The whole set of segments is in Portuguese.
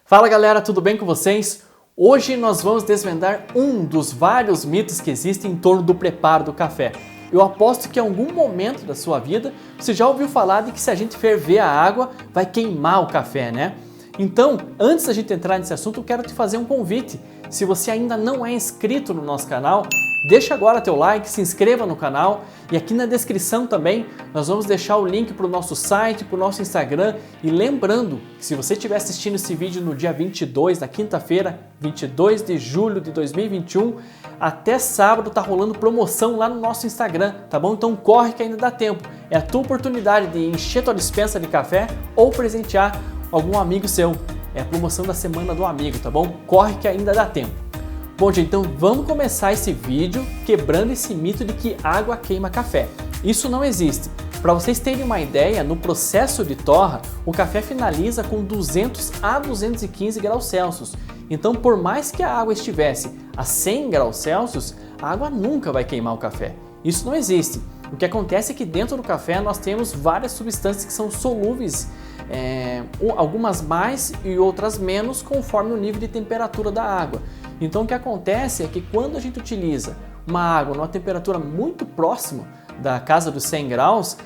Fala galera, tudo bem com vocês? Hoje nós vamos desvendar um dos vários mitos que existem em torno do preparo do café. Eu aposto que em algum momento da sua vida você já ouviu falar de que se a gente ferver a água vai queimar o café, né? Então, antes da gente entrar nesse assunto, eu quero te fazer um convite. Se você ainda não é inscrito no nosso canal, deixa agora teu like, se inscreva no canal e aqui na descrição também nós vamos deixar o link para o nosso site, para o nosso Instagram. E lembrando que se você estiver assistindo esse vídeo no dia 22, na quinta-feira, 22 de julho de 2021, até sábado tá rolando promoção lá no nosso Instagram, tá bom? Então corre que ainda dá tempo. É a tua oportunidade de encher tua despensa de café ou presentear algum amigo seu. É a promoção da semana do amigo, tá bom? Corre que ainda dá tempo. Bom, gente, então vamos começar esse vídeo quebrando esse mito de que água queima café. Isso não existe. Para vocês terem uma ideia, no processo de torra, o café finaliza com 200 a 215 graus Celsius. Então, por mais que a água estivesse a 100 graus Celsius, a água nunca vai queimar o café. Isso não existe. O que acontece é que dentro do café nós temos várias substâncias que são solúveis, algumas mais e outras menos, conforme o nível de temperatura da água. Então o que acontece é que quando a gente utiliza uma água numa temperatura muito próxima da casa dos 100 graus,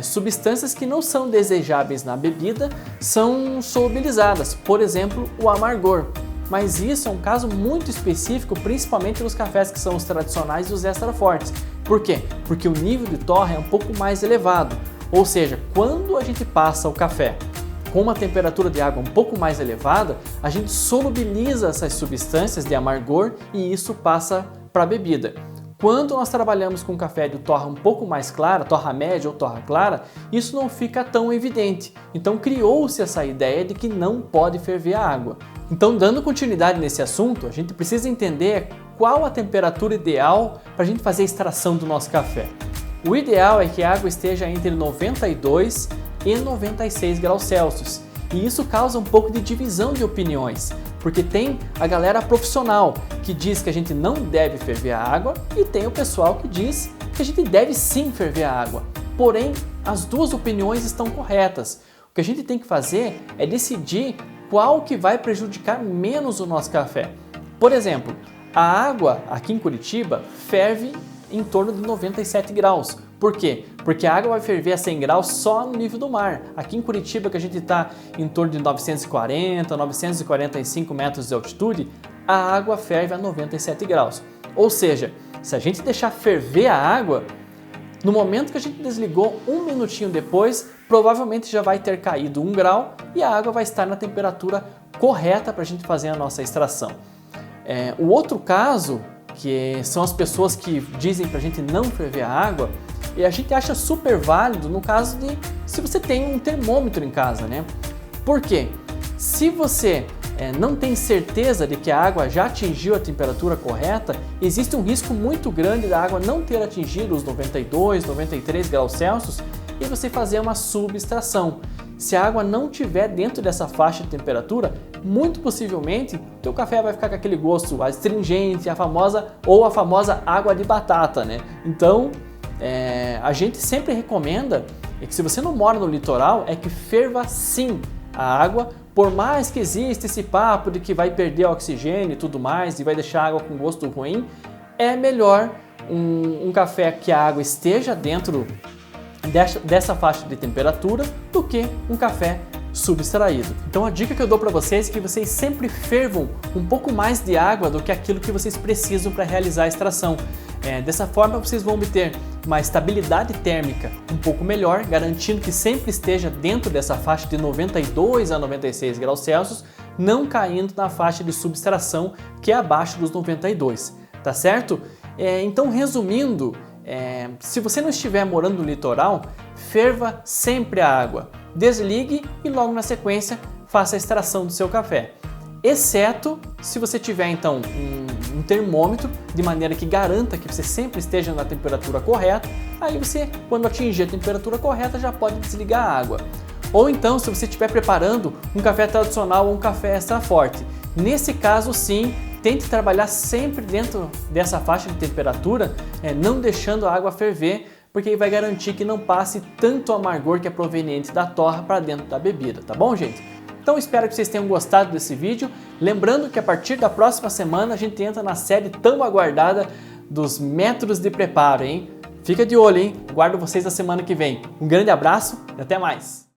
substâncias que não são desejáveis na bebida são solubilizadas, por exemplo, o amargor. Mas isso é um caso muito específico, principalmente nos cafés que são os tradicionais e os extra fortes. Por quê? Porque o nível de torra é um pouco mais elevado. Ou seja, quando a gente passa o café com uma temperatura de água um pouco mais elevada, a gente solubiliza essas substâncias de amargor e isso passa para a bebida. Quando nós trabalhamos com café de torra um pouco mais clara, torra média ou torra clara, isso não fica tão evidente. Então criou-se essa ideia de que não pode ferver a água. Então, dando continuidade nesse assunto, a gente precisa entender qual a temperatura ideal para a gente fazer a extração do nosso café. O ideal é que a água esteja entre 92 e 96 graus Celsius. E isso causa um pouco de divisão de opiniões, porque tem a galera profissional que diz que a gente não deve ferver a água e tem o pessoal que diz que a gente deve sim ferver a água. Porém, as duas opiniões estão corretas. O que a gente tem que fazer é decidir qual que vai prejudicar menos o nosso café. Por exemplo, a água aqui em Curitiba ferve em torno de 97 graus. Por quê? Porque a água vai ferver a 100 graus só no nível do mar. Aqui em Curitiba, que a gente está em torno de 940, 945 metros de altitude, a água ferve a 97 graus. Ou seja, se a gente deixar ferver a água, no momento que a gente desligou, um minutinho depois, provavelmente já vai ter caído 1 grau e a água vai estar na temperatura correta para a gente fazer a nossa extração. O outro caso, que são as pessoas que dizem para a gente não ferver a água, e a gente acha super válido no caso de se você tem um termômetro em casa, né? Por quê? Se você não tem certeza de que a água já atingiu a temperatura correta, existe um risco muito grande da água não ter atingido os 92, 93 graus Celsius e você fazer uma subextração. Se a água não estiver dentro dessa faixa de temperatura, muito possivelmente o teu café vai ficar com aquele gosto astringente, a famosa água de batata, né? Então, a gente sempre recomenda que se você não mora no litoral, é que ferva sim a água, por mais que exista esse papo de que vai perder oxigênio e tudo mais e vai deixar a água com gosto ruim, é melhor um café que a água esteja dentro dessa faixa de temperatura do que um café subextraído. Então a dica que eu dou para vocês é que vocês sempre fervam um pouco mais de água do que aquilo que vocês precisam para realizar a extração. Dessa forma vocês vão obter uma estabilidade térmica um pouco melhor, garantindo que sempre esteja dentro dessa faixa de 92 a 96 graus Celsius, não caindo na faixa de subextração que é abaixo dos 92, tá certo? Então resumindo, se você não estiver morando no litoral, ferva sempre a água, desligue e logo na sequência faça a extração do seu café. Exceto se você tiver então um termômetro, de maneira que garanta que você sempre esteja na temperatura correta, aí você, quando atingir a temperatura correta, já pode desligar a água. Ou então, se você estiver preparando um café tradicional ou um café extra forte, nesse caso sim, tente trabalhar sempre dentro dessa faixa de temperatura, não deixando a água ferver, porque aí vai garantir que não passe tanto amargor que é proveniente da torra para dentro da bebida, tá bom, gente? Então espero que vocês tenham gostado desse vídeo. Lembrando que a partir da próxima semana a gente entra na série tão aguardada dos métodos de preparo, hein? Fica de olho, hein? Aguardo vocês na semana que vem. Um grande abraço e até mais!